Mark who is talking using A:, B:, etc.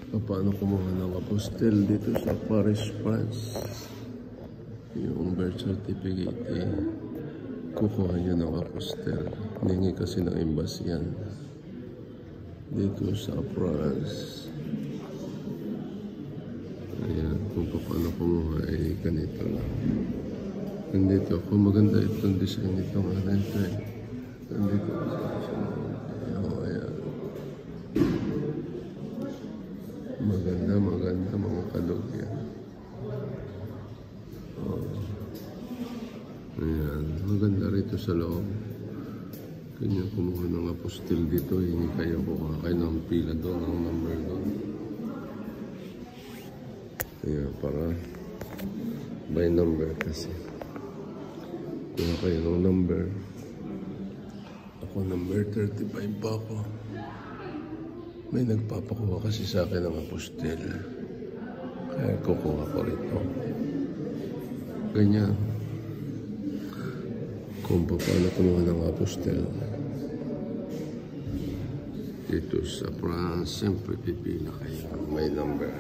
A: Paano kumuha ng apostel dito sa Paris, France. Yung birth certificate kukuha niya ng apostel. Hiningi kasi ng embassy yan dito sa France. Ayan, kung paano kumuha ay ganito lang. Nandito ako, maganda itong design nito nga nito nandito maganda mga kalog yan. Ayan, maganda rito sa loob. Kanya kumuha ng apostil dito, hindi kayo kuha kayo ng pila doon, ng number doon. Kaya para by number kasi. Kuha kayo ng number. Ako number 35 pa ako. May nagpapakuha kasi sa akin ng apostil. Kaya kukuha ko rito. Ganyan. Kung paano kumuha ng apostil. Dito sa France, siyempre pipila kayo. May number.